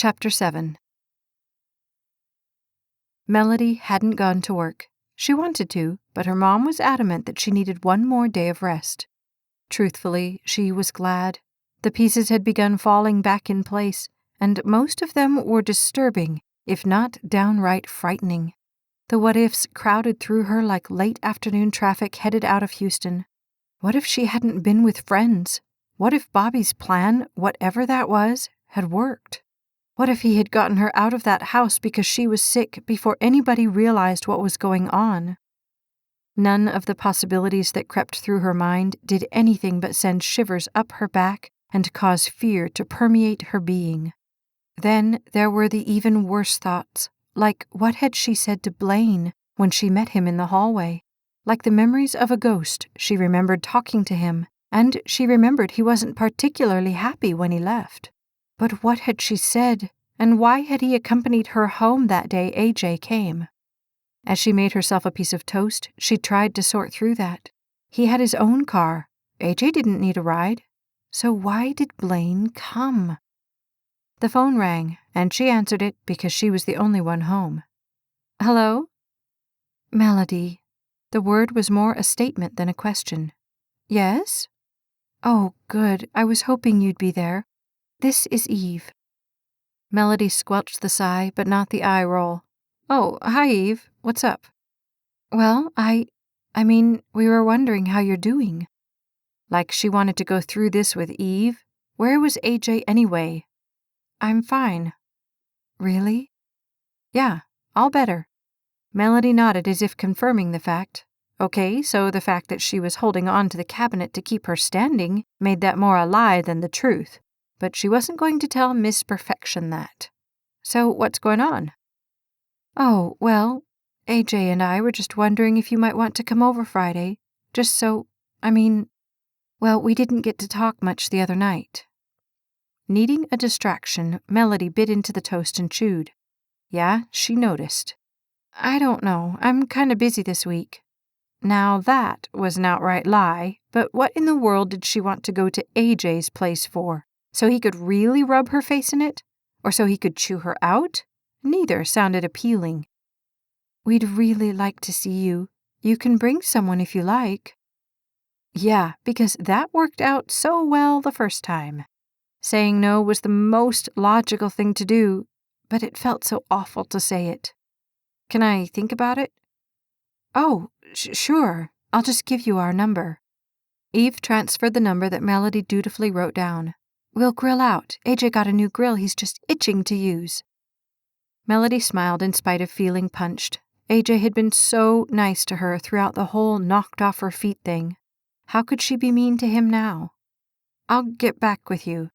Chapter 7. Melody hadn't gone to work. She wanted to, but her mom was adamant that she needed one more day of rest. Truthfully, she was glad. The pieces had begun falling back in place, and most of them were disturbing, if not downright frightening. The what-ifs crowded through her like late afternoon traffic headed out of Houston. What if she hadn't been with friends? What if Bobby's plan, whatever that was, had worked? What if he had gotten her out of that house because she was sick before anybody realized what was going on? None of the possibilities that crept through her mind did anything but send shivers up her back and cause fear to permeate her being. Then there were the even worse thoughts, like what had she said to Blaine when she met him in the hallway? Like the memories of a ghost, she remembered talking to him, and she remembered he wasn't particularly happy when he left. But what had she said, and why had he accompanied her home that day AJ came? As she made herself a piece of toast, she tried to sort through that. He had his own car. AJ didn't need a ride. So why did Blaine come? The phone rang, and she answered it because she was the only one home. Hello? Melody. The word was more a statement than a question. Yes? Oh, good. I was hoping you'd be there. This is Eve. Melody squelched the sigh, but not the eye roll. Oh, hi, Eve. What's up? Well, I mean, we were wondering how you're doing. Like she wanted to go through this with Eve? Where was AJ anyway? I'm fine. Really? Yeah, all better. Melody nodded as if confirming the fact. Okay, so the fact that she was holding on to the cabinet to keep her standing made that more a lie than the truth. But she wasn't going to tell Miss Perfection that. So what's going on? Oh, well, AJ and I were just wondering if you might want to come over Friday, just so, well, we didn't get to talk much the other night. Needing a distraction, Melody bit into the toast and chewed. Yeah, she noticed. I don't know, I'm kinda busy this week. Now that was an outright lie, but what in the world did she want to go to AJ's place for? So he could really rub her face in it? Or so he could chew her out? Neither sounded appealing. We'd really like to see you. You can bring someone if you like. Yeah, because that worked out so well the first time. Saying no was the most logical thing to do, but it felt so awful to say it. Can I think about it? Oh, sure. I'll just give you our number. Eve transferred the number that Melody dutifully wrote down. We'll grill out. AJ got a new grill he's just itching to use. Melody smiled in spite of feeling punched. AJ had been so nice to her throughout the whole knocked off her feet thing. How could she be mean to him now? I'll get back with you.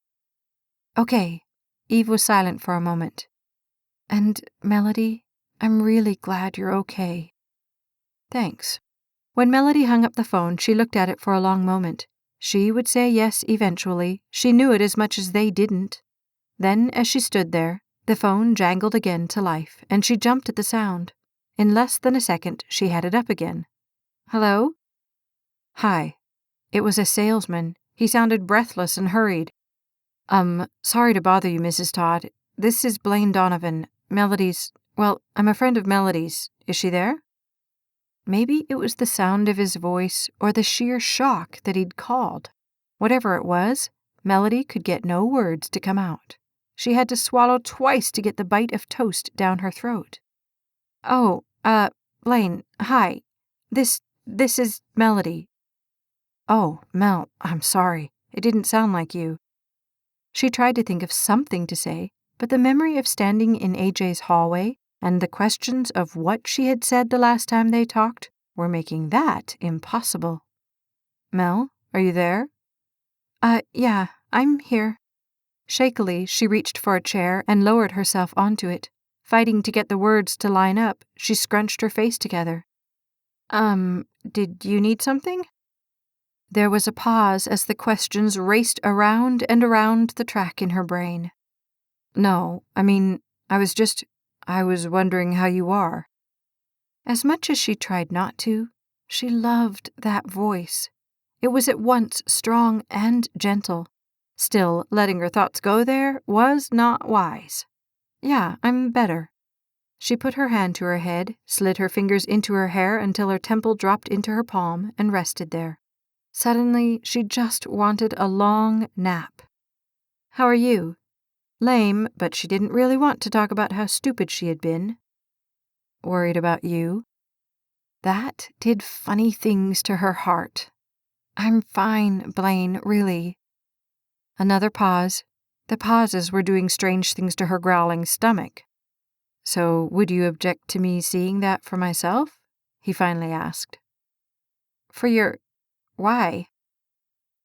Okay. Eve was silent for a moment. And, Melody, I'm really glad you're okay. Thanks. When Melody hung up the phone, she looked at it for a long moment. She would say yes eventually. She knew it as much as they didn't. Then, as she stood there, the phone jangled again to life, and she jumped at the sound. In less than a second, she had it up again. Hello? Hi. It was a salesman. He sounded breathless and hurried. Sorry to bother you, Mrs. Todd. This is Blaine Donovan. I'm a friend of Melody's. Is she there? Maybe it was the sound of his voice or the sheer shock that he'd called. Whatever it was, Melody could get no words to come out. She had to swallow twice to get the bite of toast down her throat. Oh, Blaine, hi. This is Melody. Oh, Mel, I'm sorry. It didn't sound like you. She tried to think of something to say, but the memory of standing in AJ's hallway and the questions of what she had said the last time they talked were making that impossible. Mel, are you there? Yeah, I'm here. Shakily, she reached for a chair and lowered herself onto it. Fighting to get the words to line up, she scrunched her face together. Did you need something? There was a pause as the questions raced around and around the track in her brain. No, I was wondering how you are. As much as she tried not to, she loved that voice. It was at once strong and gentle. Still, letting her thoughts go there was not wise. Yeah, I'm better." She put her hand to her head, slid her fingers into her hair until her temple dropped into her palm, and rested there. Suddenly, she just wanted a long nap. "How are you?" Lame, but she didn't really want to talk about how stupid she had been. "Worried about you?" That did funny things to her heart. "I'm fine, Blaine, really." Another pause. The pauses were doing strange things to her growling stomach. "So would you object to me seeing that for myself?" he finally asked. "For your... why?"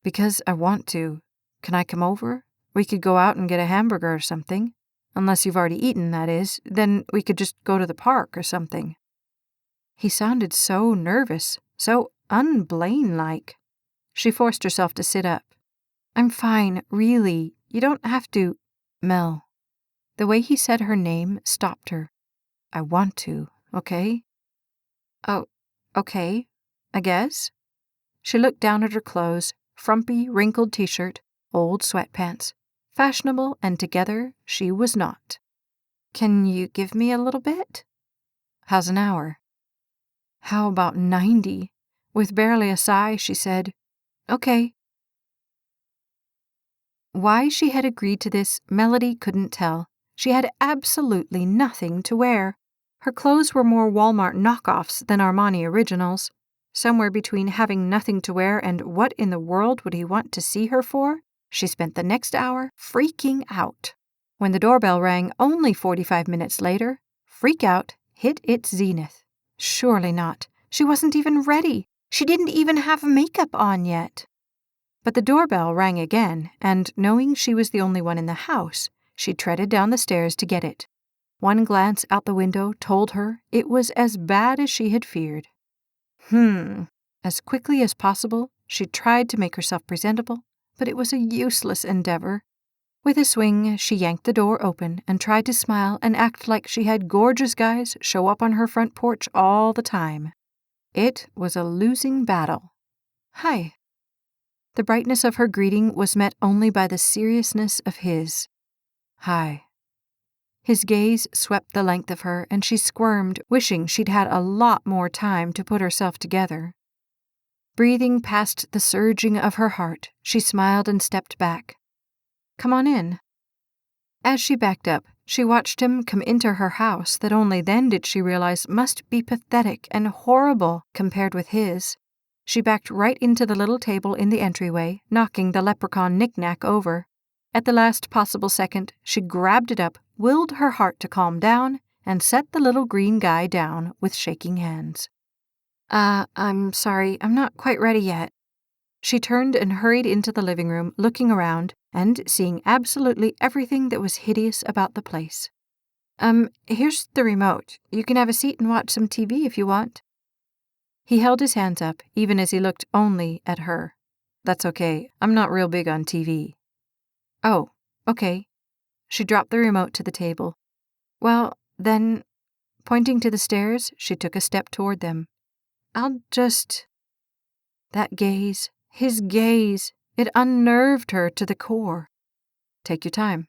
"Because I want to. Can I come over? We could go out and get a hamburger or something. Unless you've already eaten, that is. Then we could just go to the park or something." He sounded so nervous, so un-Blaine-like. She forced herself to sit up. "I'm fine, really. You don't have to... Mel." The way he said her name stopped her. "I want to, okay?" "Oh, okay, I guess." She looked down at her clothes, frumpy, wrinkled t-shirt, old sweatpants. Fashionable and together she was not. "Can you give me a little bit?" "How's an hour?" "How about 90? With barely a sigh, she said, "Okay." Why she had agreed to this, Melody couldn't tell. She had absolutely nothing to wear. Her clothes were more Walmart knockoffs than Armani originals. Somewhere between having nothing to wear and what in the world would he want to see her for, she spent the next hour freaking out. When the doorbell rang only 45 minutes later, freak out hit its zenith. Surely not. She wasn't even ready. She didn't even have makeup on yet. But the doorbell rang again, and knowing she was the only one in the house, she treaded down the stairs to get it. One glance out the window told her it was as bad as she had feared. As quickly as possible, she tried to make herself presentable, but it was a useless endeavor. With a swing, she yanked the door open and tried to smile and act like she had gorgeous guys show up on her front porch all the time. It was a losing battle. "Hi." The brightness of her greeting was met only by the seriousness of his. "Hi." His gaze swept the length of her, and she squirmed, wishing she'd had a lot more time to put herself together. Breathing past the surging of her heart, she smiled and stepped back. "Come on in." As she backed up, she watched him come into her house that only then did she realize must be pathetic and horrible compared with his. She backed right into the little table in the entryway, knocking the leprechaun knick-knack over. At the last possible second, she grabbed it up, willed her heart to calm down, and set the little green guy down with shaking hands. I'm sorry, I'm not quite ready yet." She turned and hurried into the living room, looking around and seeing absolutely everything that was hideous about the place. Here's the remote. You can have a seat and watch some TV if you want." He held his hands up, even as he looked only at her. "That's okay. I'm not real big on TV." "Oh, okay." She dropped the remote to the table. "Well, then," pointing to the stairs, she took a step toward them. "I'll just..." That gaze, his gaze, it unnerved her to the core. "Take your time."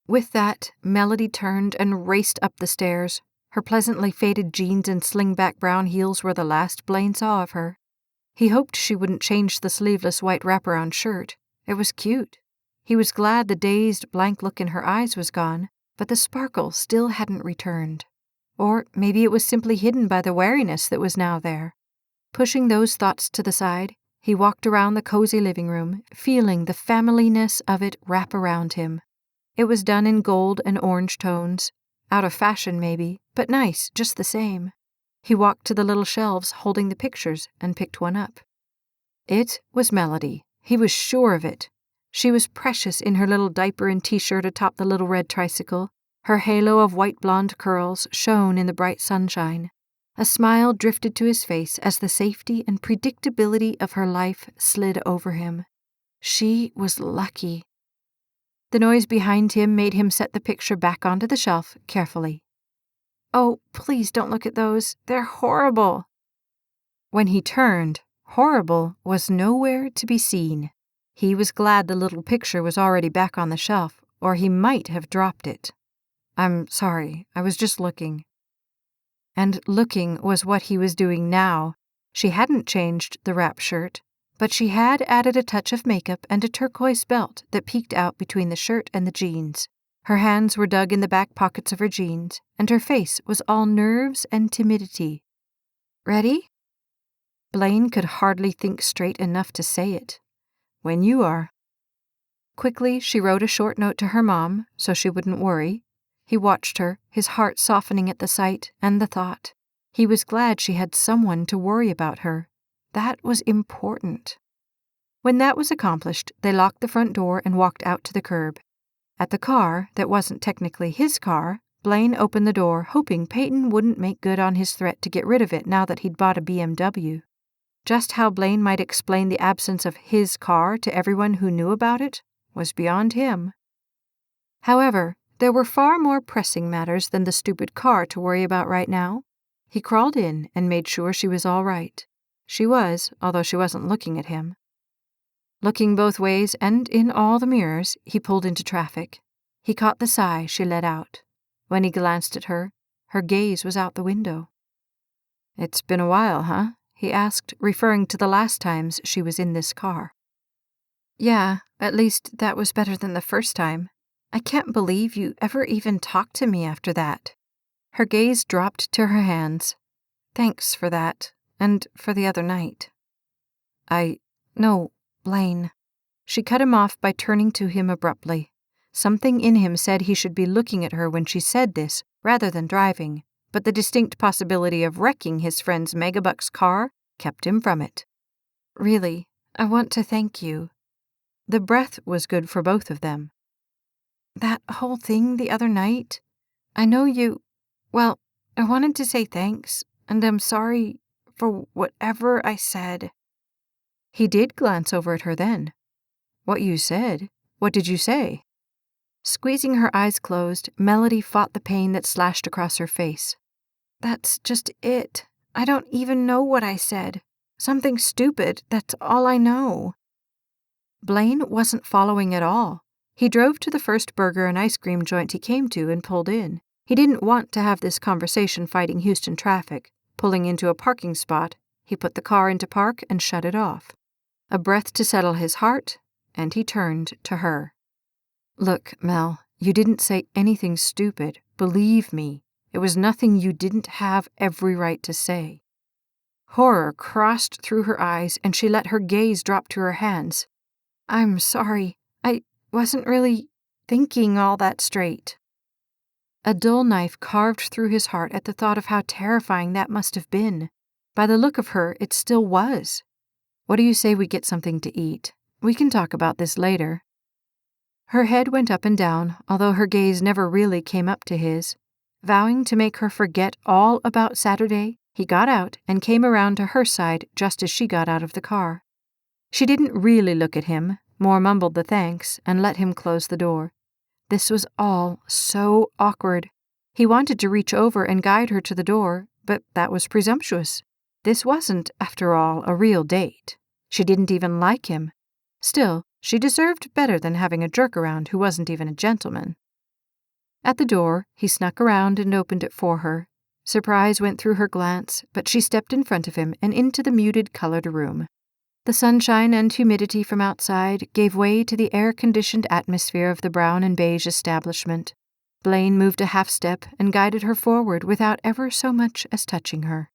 With that, Melody turned and raced up the stairs. Her pleasantly faded jeans and slingback brown heels were the last Blaine saw of her. He hoped she wouldn't change the sleeveless white wraparound shirt. It was cute. He was glad the dazed, blank look in her eyes was gone, but the sparkle still hadn't returned. Or maybe it was simply hidden by the wariness that was now there. Pushing those thoughts to the side, he walked around the cozy living room, feeling the familyness of it wrap around him. It was done in gold and orange tones. Out of fashion, maybe, but nice just the same. He walked to the little shelves holding the pictures and picked one up. It was Melody. He was sure of it. She was precious in her little diaper and t-shirt atop the little red tricycle. Her halo of white blonde curls shone in the bright sunshine. A smile drifted to his face as the safety and predictability of her life slid over him. She was lucky. The noise behind him made him set the picture back onto the shelf carefully. "Oh, please don't look at those. They're horrible." When he turned, horrible was nowhere to be seen. He was glad the little picture was already back on the shelf, or he might have dropped it. "I'm sorry, I was just looking." And looking was what he was doing now. She hadn't changed the wrap shirt, but she had added a touch of makeup and a turquoise belt that peeked out between the shirt and the jeans. Her hands were dug in the back pockets of her jeans, and her face was all nerves and timidity. "Ready?" Blaine could hardly think straight enough to say it. "When you are." Quickly, she wrote a short note to her mom so she wouldn't worry. He watched her, his heart softening at the sight and the thought. He was glad she had someone to worry about her. That was important. When that was accomplished, they locked the front door and walked out to the curb. At the car, that wasn't technically his car, Blaine opened the door, hoping Peyton wouldn't make good on his threat to get rid of it now that he'd bought a BMW. Just how Blaine might explain the absence of his car to everyone who knew about it was beyond him. However, there were far more pressing matters than the stupid car to worry about right now. He crawled in and made sure she was all right. She was, although she wasn't looking at him. Looking both ways and in all the mirrors, he pulled into traffic. He caught the sigh she let out. When he glanced at her, her gaze was out the window. "It's been a while, huh?" he asked, referring to the last times she was in this car. "Yeah, at least that was better than the first time. I can't believe you ever even talked to me after that." Her gaze dropped to her hands. "Thanks for that, and for the other night." No, Blaine." She cut him off by turning to him abruptly. Something in him said he should be looking at her when she said this, rather than driving, but the distinct possibility of wrecking his friend's megabucks car kept him from it. "Really, I want to thank you." The breath was good for both of them. "That whole thing the other night, I know you... Well, I wanted to say thanks, and I'm sorry for whatever I said." He did glance over at her then. "What you said? What did you say?" Squeezing her eyes closed, Melody fought the pain that slashed across her face. "That's just it. I don't even know what I said. Something stupid, that's all I know." Blaine wasn't following at all. He drove to the first burger and ice cream joint he came to and pulled in. He didn't want to have this conversation fighting Houston traffic. Pulling into a parking spot, he put the car into park and shut it off. A breath to settle his heart, and he turned to her. "Look, Mel, you didn't say anything stupid. Believe me, it was nothing you didn't have every right to say." Horror crossed through her eyes, and she let her gaze drop to her hands. "I'm sorry. I wasn't really thinking all that straight." A dull knife carved through his heart at the thought of how terrifying that must have been. By the look of her, it still was. "What do you say we get something to eat? We can talk about this later." Her head went up and down, although her gaze never really came up to his. Vowing to make her forget all about Saturday, he got out and came around to her side just as she got out of the car. She didn't really look at him, more mumbled the thanks, and let him close the door. This was all so awkward. He wanted to reach over and guide her to the door, but that was presumptuous. This wasn't, after all, a real date. She didn't even like him. Still, she deserved better than having a jerk around who wasn't even a gentleman. At the door, he snuck around and opened it for her. Surprise went through her glance, but she stepped in front of him and into the muted colored room. The sunshine and humidity from outside gave way to the air-conditioned atmosphere of the brown and beige establishment. Blaine moved a half step and guided her forward without ever so much as touching her.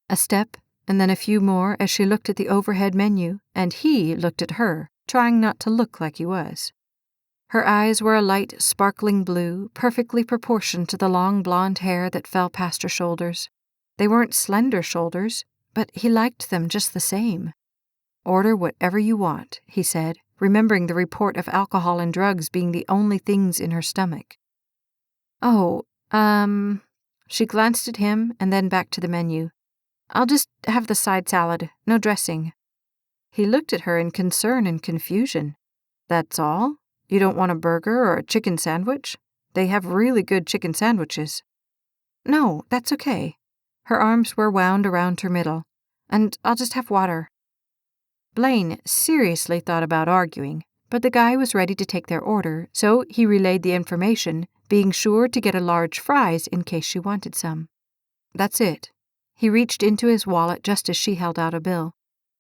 A step, and then a few more as she looked at the overhead menu, and he looked at her, trying not to look like he was. Her eyes were a light, sparkling blue, perfectly proportioned to the long blonde hair that fell past her shoulders. They weren't slender shoulders, but he liked them just the same. "Order whatever you want," he said, remembering the report of alcohol and drugs being the only things in her stomach. "Oh, She glanced at him and then back to the menu. "I'll just have the side salad, no dressing." He looked at her in concern and confusion. "That's all? You don't want a burger or a chicken sandwich? They have really good chicken sandwiches." "No, that's okay." Her arms were wound around her middle. "And I'll just have water." Blaine seriously thought about arguing, but the guy was ready to take their order, so he relayed the information, being sure to get a large fries in case she wanted some. That's it. He reached into his wallet just as she held out a bill.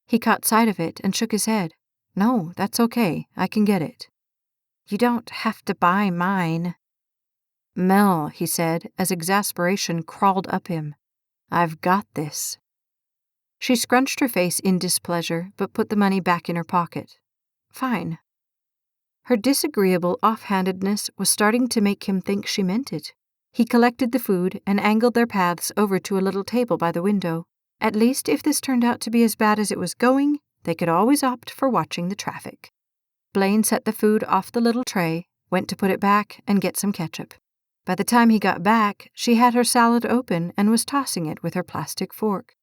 He caught sight of it and shook his head. No, that's okay. I can get it. You don't have to buy mine. Mel, he said, as exasperation crawled up him. I've got this. She scrunched her face in displeasure, but put the money back in her pocket. Fine. Her disagreeable offhandedness was starting to make him think she meant it. He collected the food and angled their paths over to a little table by the window. At least if this turned out to be as bad as it was going, they could always opt for watching the traffic. Blaine set the food off the little tray, went to put it back and get some ketchup. By the time he got back, she had her salad open and was tossing it with her plastic fork.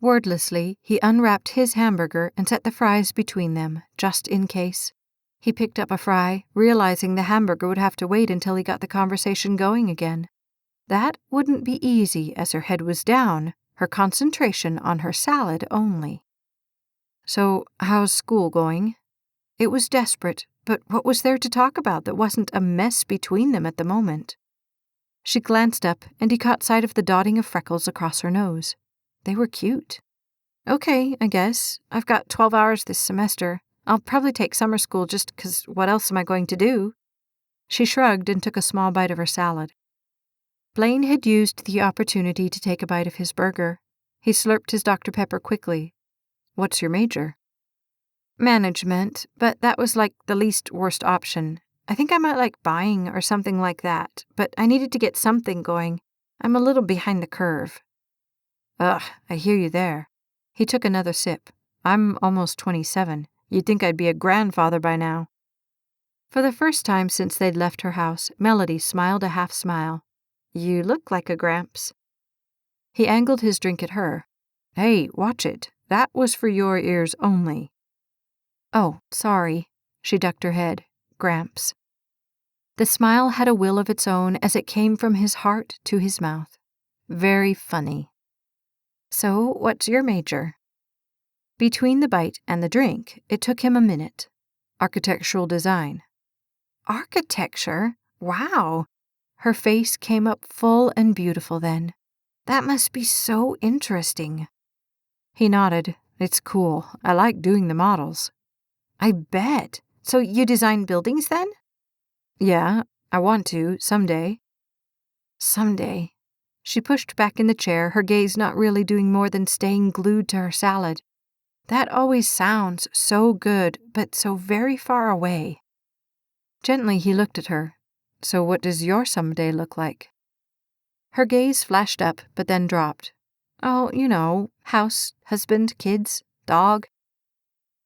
Wordlessly, he unwrapped his hamburger and set the fries between them, just in case. He picked up a fry, realizing the hamburger would have to wait until he got the conversation going again. That wouldn't be easy as her head was down, her concentration on her salad only. So, how's school going? It was desperate, but what was there to talk about that wasn't a mess between them at the moment? She glanced up, and he caught sight of the dotting of freckles across her nose. They were cute. Okay, I guess. I've got 12 hours this semester. I'll probably take summer school just 'cause what else am I going to do? She shrugged and took a small bite of her salad. Blaine had used the opportunity to take a bite of his burger. He slurped his Dr. Pepper quickly. What's your major? Management, but that was like the least worst option. I think I might like buying or something like that, but I needed to get something going. I'm a little behind the curve. Ugh, I hear you there. He took another sip. I'm almost 27. You'd think I'd be a grandfather by now. For the first time since they'd left her house, Melody smiled a half smile. You look like a gramps. He angled his drink at her. Hey, watch it. That was for your ears only. Oh, sorry. She ducked her head. Gramps. The smile had a will of its own as it came from his heart to his mouth. Very funny. So, what's your major? Between the bite and the drink, it took him a minute. Architectural design. Architecture? Wow! Her face came up full and beautiful then. That must be so interesting. He nodded. It's cool. I like doing the models. I bet. So you design buildings then? Yeah, I want to, someday. Someday. She pushed back in the chair, her gaze not really doing more than staying glued to her salad. That always sounds so good, but so very far away. Gently he looked at her. So what does your someday look like? Her gaze flashed up, but then dropped. Oh, you know, house, husband, kids, dog.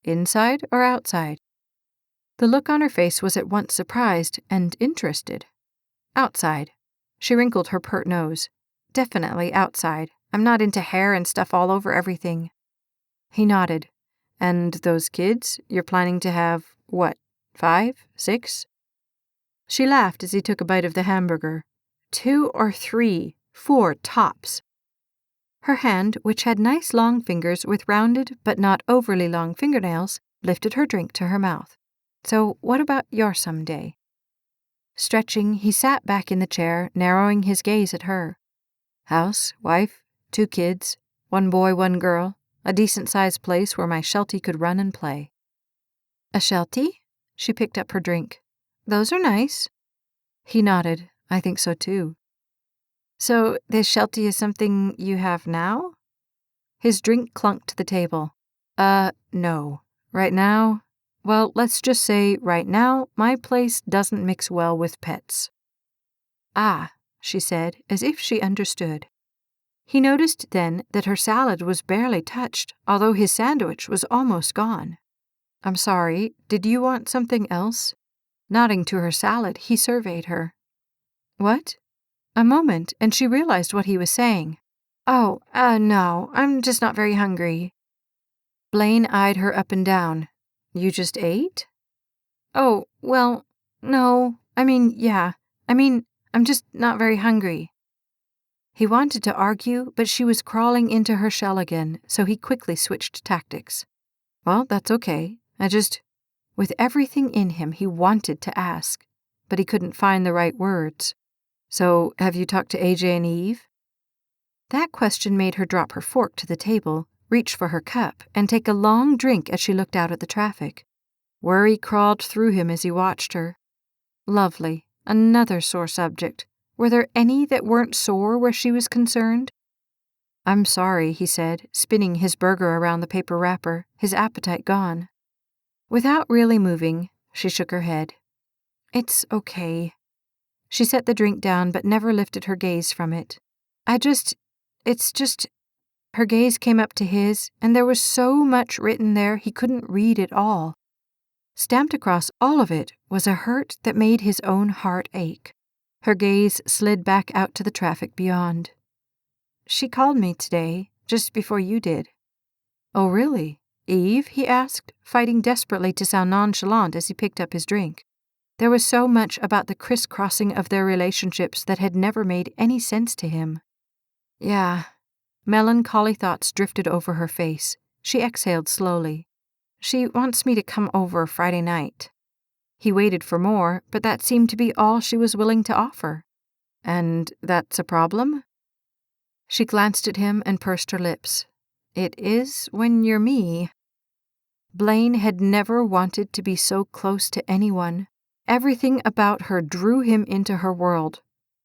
Inside or outside? The look on her face was at once surprised and interested. Outside. She wrinkled her pert nose. Definitely outside. I'm not into hair and stuff all over everything. He nodded. And those kids, you're planning to have, what, 5, 6? She laughed as he took a bite of the hamburger. 2 or 3, 4 tops. Her hand, which had nice long fingers with rounded but not overly long fingernails, lifted her drink to her mouth. So what about your someday? Stretching, he sat back in the chair, narrowing his gaze at her. House, wife, 2 kids, 1 boy, 1 girl, a decent-sized place where my Sheltie could run and play. A Sheltie? She picked up her drink. Those are nice. He nodded. I think so too. So this Sheltie is something you have now? His drink clunked to the table. No. Right now, well, let's just say right now, my place doesn't mix well with pets. Ah, she said, as if she understood. He noticed then that her salad was barely touched, although his sandwich was almost gone. I'm sorry, did you want something else? Nodding to her salad, he surveyed her. What? A moment, and she realized what he was saying. Oh, no, I'm just not very hungry. Blaine eyed her up and down. You just ate? Oh, well, no, yeah. I'm just not very hungry. He wanted to argue, but she was crawling into her shell again, so he quickly switched tactics. Well, that's okay. With everything in him, he wanted to ask, but he couldn't find the right words. "So, have you talked to AJ and Eve?" That question made her drop her fork to the table, reach for her cup, and take a long drink as she looked out at the traffic. Worry crawled through him as he watched her. Lovely, another sore subject. Were there any that weren't sore where she was concerned? "I'm sorry," he said, spinning his burger around the paper wrapper, his appetite gone. Without really moving, she shook her head. "It's okay." She set the drink down but never lifted her gaze from it. It's just... Her gaze came up to his, and there was so much written there he couldn't read it all. Stamped across all of it was a hurt that made his own heart ache. Her gaze slid back out to the traffic beyond. "She called me today, just before you did." "Oh, really? Eve?" he asked, fighting desperately to sound nonchalant as he picked up his drink. There was so much about the crisscrossing of their relationships that had never made any sense to him. "Yeah." Melancholy thoughts drifted over her face. She exhaled slowly. "She wants me to come over Friday night." He waited for more, but that seemed to be all she was willing to offer. "And that's a problem?" She glanced at him and pursed her lips. "It is when you're me." Blaine had never wanted to be so close to anyone. Everything about her drew him into her world.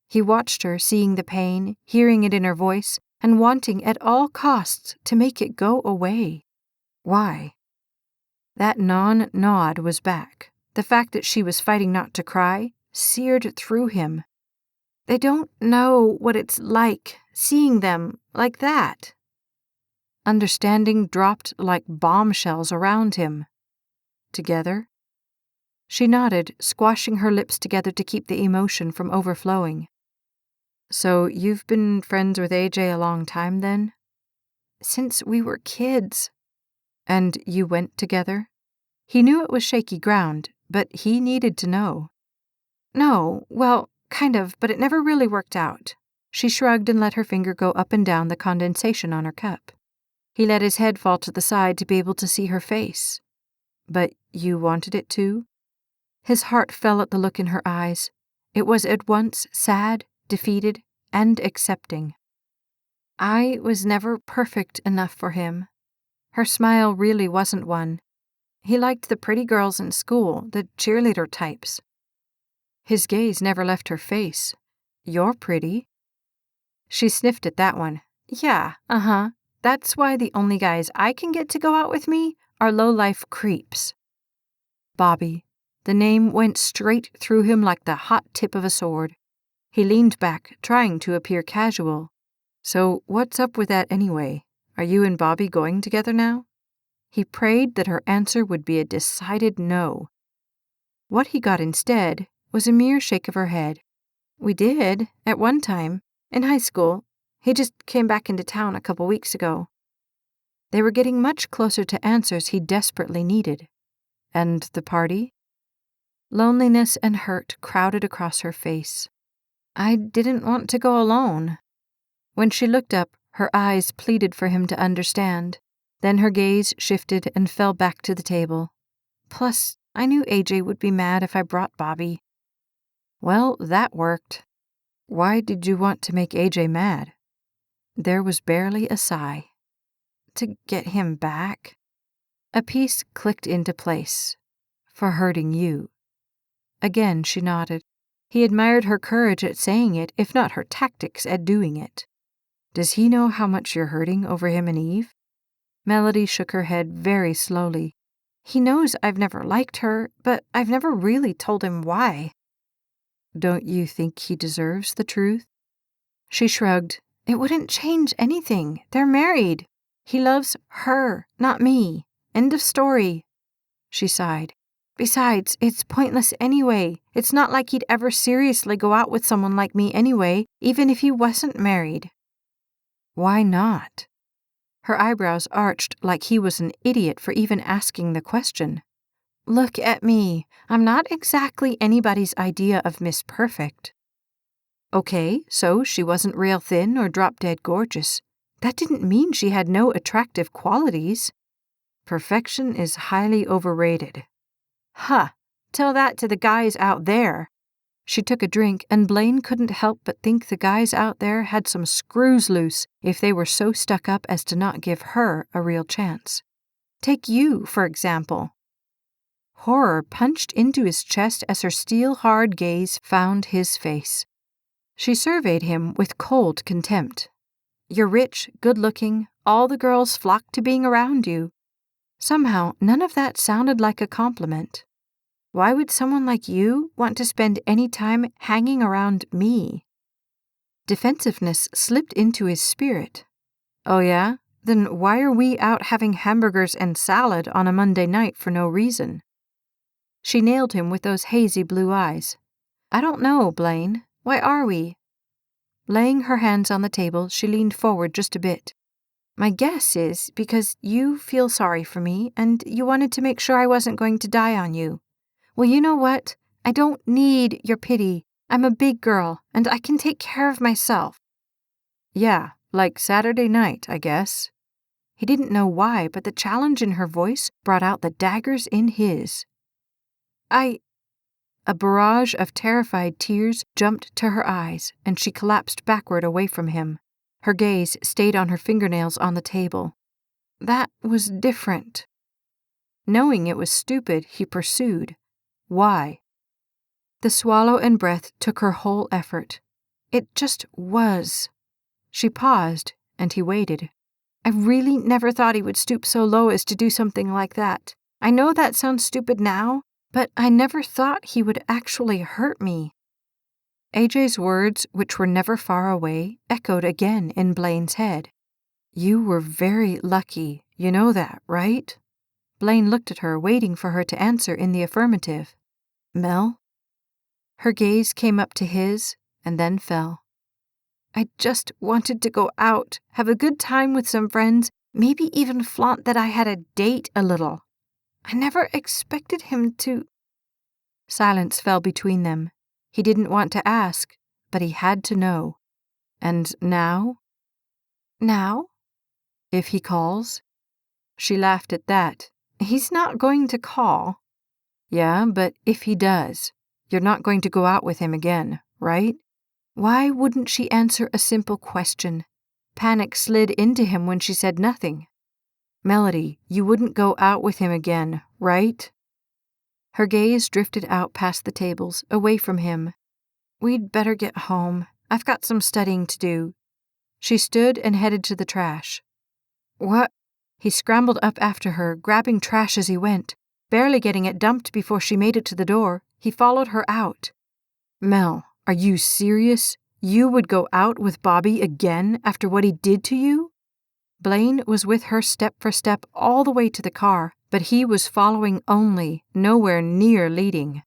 He watched her, seeing the pain, hearing it in her voice, and wanting at all costs to make it go away. Why? That nod was back. The fact that she was fighting not to cry seared through him. They don't know what it's like, seeing them like that. Understanding dropped like bombshells around him. Together? She nodded, squashing her lips together to keep the emotion from overflowing. "So you've been friends with AJ a long time, then?" "Since we were kids." "And you went together?" He knew it was shaky ground, but he needed to know. "No, well, kind of, but it never really worked out." She shrugged and let her finger go up and down the condensation on her cup. He let his head fall to the side to be able to see her face. "But you wanted it to?" His heart fell at the look in her eyes. It was at once sad, defeated, and accepting. "I was never perfect enough for him." Her smile really wasn't one. He liked the pretty girls in school, the cheerleader types. His gaze never left her face. "You're pretty." She sniffed at that one. "Yeah, That's why the only guys I can get to go out with me are low-life creeps." Bobby. The name went straight through him like the hot tip of a sword. He leaned back, trying to appear casual. "So what's up with that anyway? Are you and Bobby going together now?" He prayed that her answer would be a decided no. What he got instead was a mere shake of her head. "We did, at one time, in high school. He just came back into town a couple weeks ago." They were getting much closer to answers he desperately needed. "And the party?" Loneliness and hurt crowded across her face. "I didn't want to go alone." When she looked up, her eyes pleaded for him to understand. Then her gaze shifted and fell back to the table. "Plus, I knew AJ would be mad if I brought Bobby." "Well, that worked." "Why did you want to make AJ mad?" There was barely a sigh. "To get him back." A piece clicked into place. "For hurting you." Again she nodded. He admired her courage at saying it, if not her tactics at doing it. "Does he know how much you're hurting over him and Eve?" Melody shook her head very slowly. "He knows I've never liked her, but I've never really told him why." "Don't you think he deserves the truth?" She shrugged. "It wouldn't change anything. They're married. He loves her, not me. End of story." She sighed. "Besides, it's pointless anyway. It's not like he'd ever seriously go out with someone like me anyway, even if he wasn't married." "Why not?" Her eyebrows arched like he was an idiot for even asking the question. "Look at me. I'm not exactly anybody's idea of Miss Perfect." Okay, so she wasn't real thin or drop-dead gorgeous. That didn't mean she had no attractive qualities. Perfection is highly overrated. Huh, tell that to the guys out there. She took a drink, and Blaine couldn't help but think the guys out there had some screws loose if they were so stuck up as to not give her a real chance. Take you, for example. Horror punched into his chest as her steel-hard gaze found his face. She surveyed him with cold contempt. You're rich, good-looking, all the girls flock to being around you. Somehow, none of that sounded like a compliment. Why would someone like you want to spend any time hanging around me? Defensiveness slipped into his spirit. Oh yeah? Then why are we out having hamburgers and salad on a Monday night for no reason? She nailed him with those hazy blue eyes. I don't know, Blaine. Why are we? Laying her hands on the table, she leaned forward just a bit. My guess is because you feel sorry for me and you wanted to make sure I wasn't going to die on you. Well, you know what? I don't need your pity. I'm a big girl, and I can take care of myself. Yeah, like Saturday night, I guess. He didn't know why, but the challenge in her voice brought out the daggers in his. A barrage of terrified tears jumped to her eyes, and she collapsed backward away from him. Her gaze stayed on her fingernails on the table. That was different. Knowing it was stupid, he pursued. Why? The swallow and breath took her whole effort. It just was. She paused, and he waited. I really never thought he would stoop so low as to do something like that. I know that sounds stupid now, but I never thought he would actually hurt me. AJ's words, which were never far away, echoed again in Blaine's head. You were very lucky, you know that, right? Blaine looked at her, waiting for her to answer in the affirmative. Mel? Her gaze came up to his, and then fell. I just wanted to go out, have a good time with some friends, maybe even flaunt that I had a date a little. I never expected him to... Silence fell between them. He didn't want to ask, but he had to know. And now? Now? If he calls? She laughed at that. He's not going to call. Yeah, but if he does, you're not going to go out with him again, right? Why wouldn't she answer a simple question? Panic slid into him when she said nothing. Melody, you wouldn't go out with him again, right? Her gaze drifted out past the tables, away from him. We'd better get home. I've got some studying to do. She stood and headed to the trash. What? He scrambled up after her, grabbing trash as he went. Barely getting it dumped before she made it to the door, he followed her out. Mel, are you serious? You would go out with Bobby again after what he did to you? Blaine was with her step for step all the way to the car, but he was following only, nowhere near leading.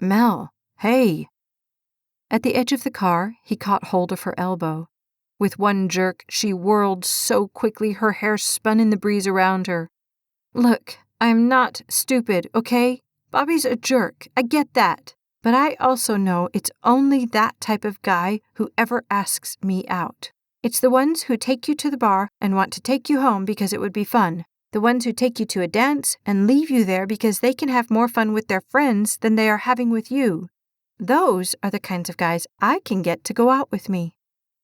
Mel, hey! At the edge of the car, he caught hold of her elbow. With one jerk, she whirled so quickly her hair spun in the breeze around her. Look, I'm not stupid, okay? Bobby's a jerk, I get that. But I also know it's only that type of guy who ever asks me out. It's the ones who take you to the bar and want to take you home because it would be fun. The ones who take you to a dance and leave you there because they can have more fun with their friends than they are having with you. Those are the kinds of guys I can get to go out with me.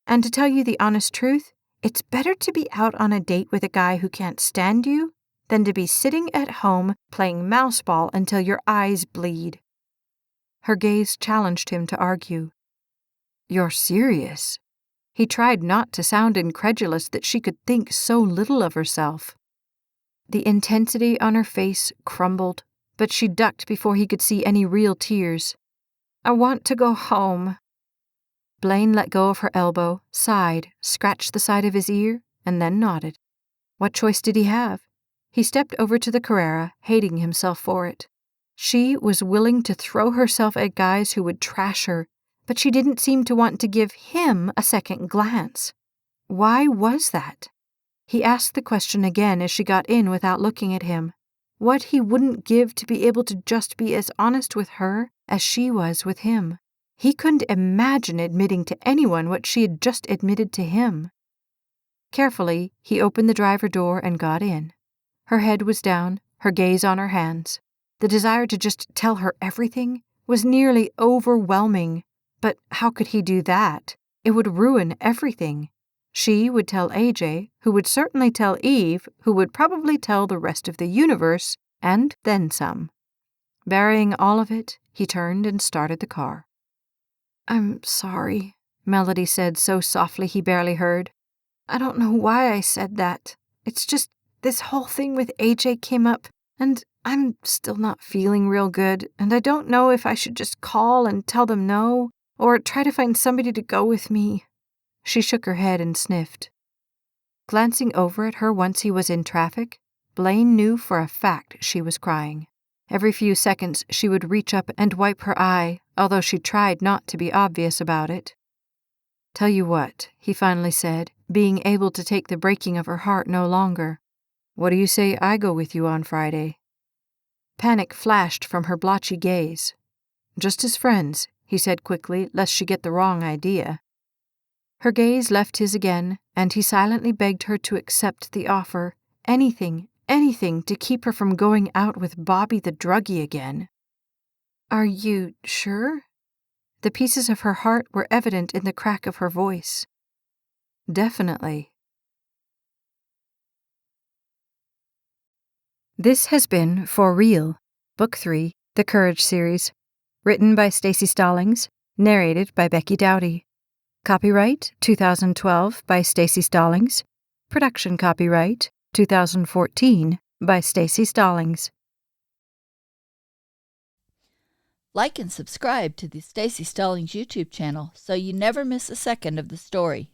And to tell you the honest truth, it's better to be out on a date with a guy who can't stand you than to be sitting at home playing mouse ball until your eyes bleed. Her gaze challenged him to argue. You're serious? He tried not to sound incredulous that she could think so little of herself. The intensity on her face crumbled, but she ducked before he could see any real tears. I want to go home. Blaine let go of her elbow, sighed, scratched the side of his ear, and then nodded. What choice did he have? He stepped over to the Carrera, hating himself for it. She was willing to throw herself at guys who would trash her, but she didn't seem to want to give him a second glance. Why was that? He asked the question again as she got in without looking at him. What he wouldn't give to be able to just be as honest with her as she was with him. He couldn't imagine admitting to anyone what she had just admitted to him. Carefully, he opened the driver door and got in. Her head was down, her gaze on her hands. The desire to just tell her everything was nearly overwhelming. But how could he do that? It would ruin everything. She would tell AJ, who would certainly tell Eve, who would probably tell the rest of the universe, and then some. Burying all of it, he turned and started the car. "I'm sorry," Melody said so softly he barely heard. "I don't know why I said that. It's just this whole thing with AJ came up, and I'm still not feeling real good, and I don't know if I should just call and tell them no, or try to find somebody to go with me." She shook her head and sniffed. Glancing over at her once he was in traffic, Blaine knew for a fact she was crying. Every few seconds she would reach up and wipe her eye, although she tried not to be obvious about it. "Tell you what," he finally said, being able to take the breaking of her heart no longer. "What do you say I go with you on Friday?" Panic flashed from her blotchy gaze. "Just as friends," he said quickly, lest she get the wrong idea. Her gaze left his again, and he silently begged her to accept the offer. Anything to keep her from going out with Bobby the druggie again. "Are you sure?" The pieces of her heart were evident in the crack of her voice. "Definitely." This has been For Real, Book 3, The Courage Series, written by Staci Stallings, narrated by Becky Dowdy. Copyright 2012 by Staci Stallings. Production copyright 2014 by Staci Stallings. Like and subscribe to the Staci Stallings YouTube channel so you never miss a second of the story.